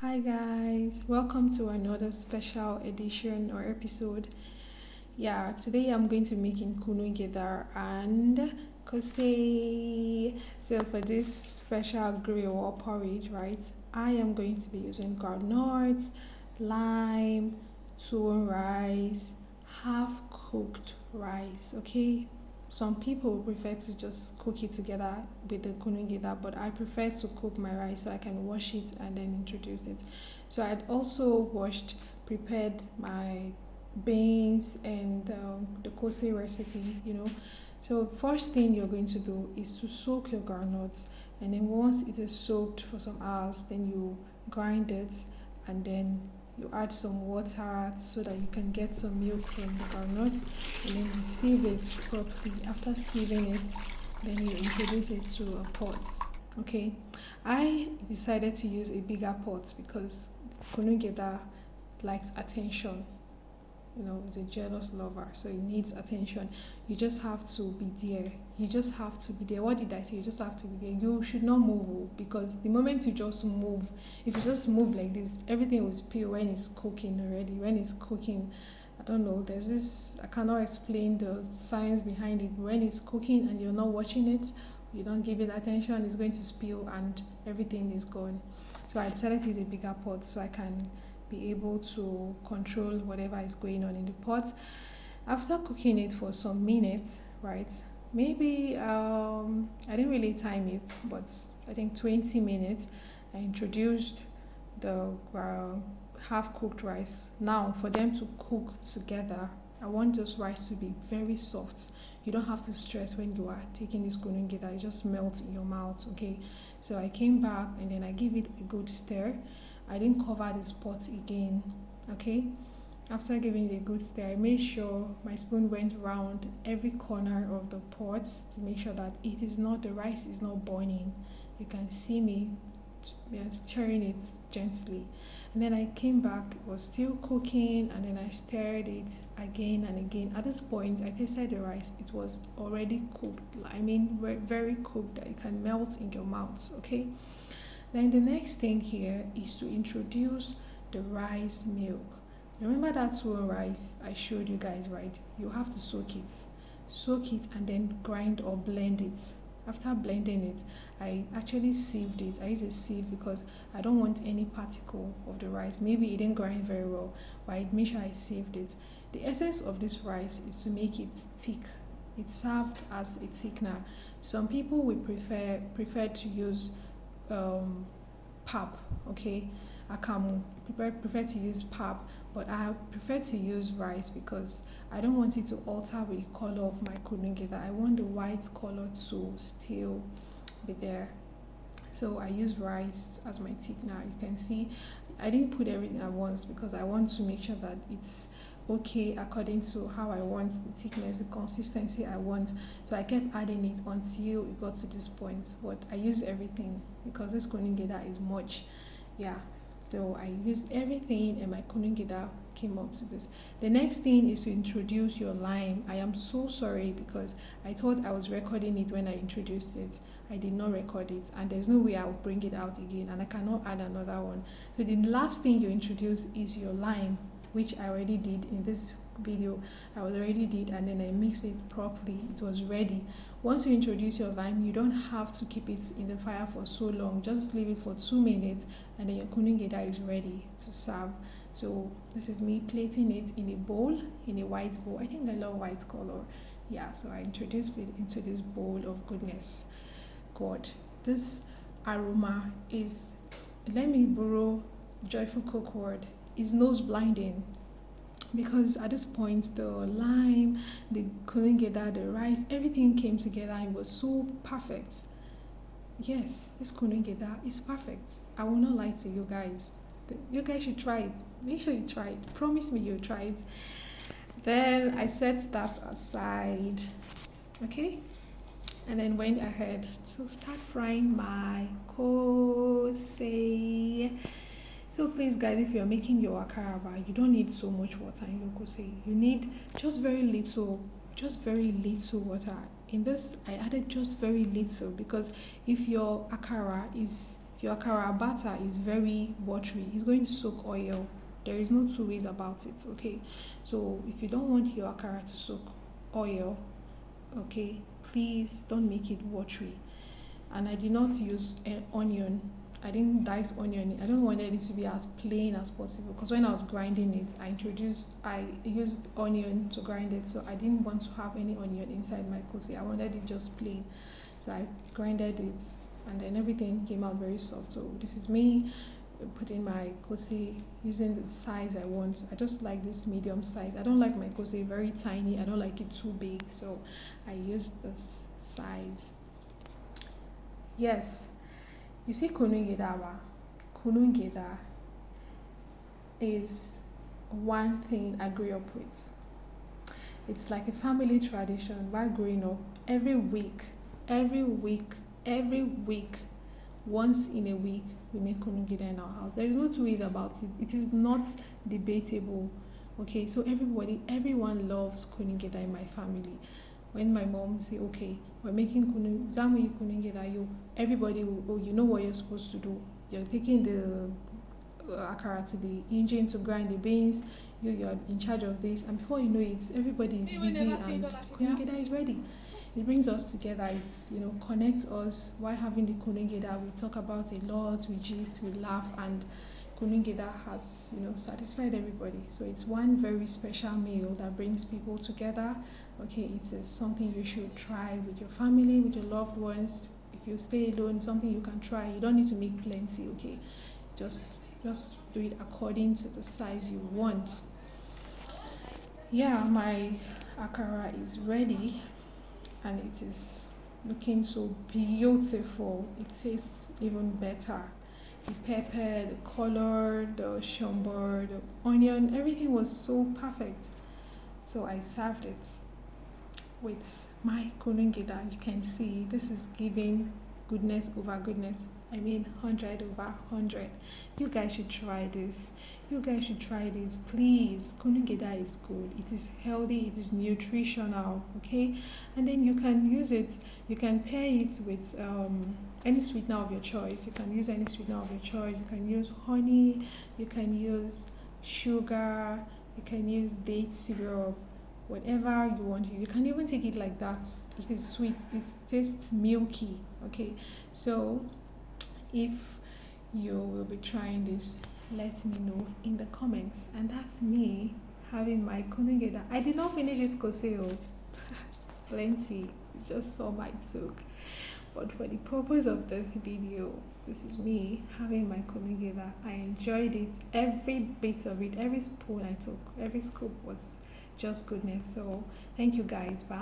Hi guys, welcome to another special edition or episode. Yeah, today I'm going to be making kunu gyada and kosai. So for this special grill or porridge, right? I am going to be using groundnuts, lime, tuwo rice, half cooked rice. Okay, some people prefer to just cook it together with the kunu gyada, but I prefer to cook my rice so I can wash it and then introduce it. So I'd also prepared my beans and the kosai recipe. So first thing you're going to do is to soak your groundnuts, and then once it is soaked for some hours, then you grind it, and then you add some water so that you can get some milk from the groundnuts, and then you sieve it properly. After sieving it, then you introduce it to a pot. Okay, I decided to use a bigger pot because kunu likes attention. Is a jealous lover, so he needs attention. You just have to be there. You just have to be there. What did I say? You just have to be there. You should not move, because the moment you just move, if you just move like this, everything will spill when it's cooking already. When it's cooking, I don't know, there's this, I cannot explain the science behind it. When it's cooking and you're not watching it, you don't give it attention, it's going to spill and everything is gone. So I decided to use a bigger pot so I can be able to control whatever is going on in the pot. After cooking it for some minutes, right? Maybe I didn't really time it, but I think 20 minutes. I introduced the half cooked rice. Now, for them to cook together, I want this rice to be very soft. You don't have to stress when you are taking this kunu gyada, it just melts in your mouth, okay? So I came back and then I gave it a good stir. I didn't cover this pot again, okay? After giving it a good stir, I made sure my spoon went around every corner of the pot to make sure that the rice is not burning. You can see me stirring it gently. And then I came back, it was still cooking, and then I stirred it again and again. At this point, I tasted the rice. It was already cooked. Very cooked, that it can melt in your mouth, okay? Then the next thing here is to introduce the rice milk. Remember that Tuwo rice I showed you guys, right? You have to soak it. Soak it and then grind or blend it. After blending it, I actually sieved it. I used a sieve because I don't want any particle of the rice. Maybe it didn't grind very well, but I made sure I sieved it. The essence of this rice is to make it thick. It served as a thickener. Some people will prefer to use pap, okay, akamu. Prefer to use pap, but I prefer to use rice because I don't want it to alter with the color of my kunu gyada. I want the white color to still be there. So I use rice as my thickener. You can see I didn't put everything at once because I want to make sure that it's okay according to how I want the thickness, the consistency I want. So I kept adding it until it got to this point. But I used everything because this kunu gyada is much. Yeah. So I used everything and my kunu gyada came up to this. The next thing is to introduce your lime. I am so sorry because I thought I was recording it when I introduced it. I did not record it, and there's no way I'll bring it out again, and I cannot add another one. So the last thing you introduce is your lime, which I already did in this video. And then I mixed it properly. It was ready. Once you introduce your lime, you don't have to keep it in the fire for so long. Just leave it for 2 minutes and then your kunu gyada is ready to serve. So this is me plating it in a bowl, in a white bowl. I think I love white color. Yeah, so I introduced it into this bowl of goodness. God, this aroma is, let me borrow Joyful Cook word, is nose blinding, because at this point the lime, the kunu gyada, the rice, everything came together and it was so perfect. Yes, this kunu gyada is perfect. I will not lie to you guys. You guys should try it. Make sure you try it. Promise me you'll try it. Then I set that aside, okay, and then went ahead to start frying my kosai. So please guys, if you're making your akara, you don't need so much water in your kosai. You need just very little water. In this, I added just very little because if your akara is your akara batter is very watery, it's going to soak oil. There is no two ways about it, okay? So if you don't want your akara to soak oil, okay, please don't make it watery. And I did not use an onion. I didn't dice onion. I don't want it to be as plain as possible, because when I was grinding it, I used onion to grind it, so I didn't want to have any onion inside my kosai. I wanted it just plain, so I grinded it, and then everything came out very soft. So this is me putting my kosai using the size I want. I just like this medium size. I don't like my kosai very tiny. I don't like it too big, so I used this size. Yes, you see kunu gyada ba? Kunu gyada is one thing I grew up with. It's like a family tradition. While growing up, every week, every week, every week, once in a week, we make kunu gyada in our house. There is no two ways about it. It is not debatable. Okay, so everyone loves kunu gyada in my family. When my mom say, okay, we're making kunu, zamu kunu gyada, everybody will, oh, you know what you're supposed to do. You're taking the akara to the engine to grind the beans. You're in charge of this, and before you know it, everybody is busy and kunu gyada is ready. It brings us together. It's, connects us. While having the kunu gyada, we talk about a lot, we gist, we laugh, and kunu gyada has, satisfied everybody. So it's one very special meal that brings people together. Okay, it is something you should try with your family, with your loved ones. If you stay alone, something you can try. You don't need to make plenty. Okay, just do it according to the size you want. Yeah, my akara is ready, and it is looking so beautiful. It tastes even better. The pepper, the color, the shunbo, the onion, everything was so perfect. So I served it with my kunu gyada. You can see this is giving goodness over goodness. I mean 100 over 100. You guys should try this. Please. Kunu gyada is good. It is healthy. It is nutritional. Okay, and then you can use it. You can pair it with any sweetener of your choice. You can use any sweetener of your choice. You can use honey. You can use sugar. You can use date syrup. Whatever you want. You can even take it like that. It is sweet. It tastes milky. Okay, so if you will be trying this, let me know in the comments. And that's me having my kunu gyada. I did not finish this kosei. It's plenty. It's just so my took. But for the purpose of this video, this is me having my kunu gyada. I enjoyed it. Every bit of it, every spoon I took, every scoop was just goodness. So thank you guys. Bye.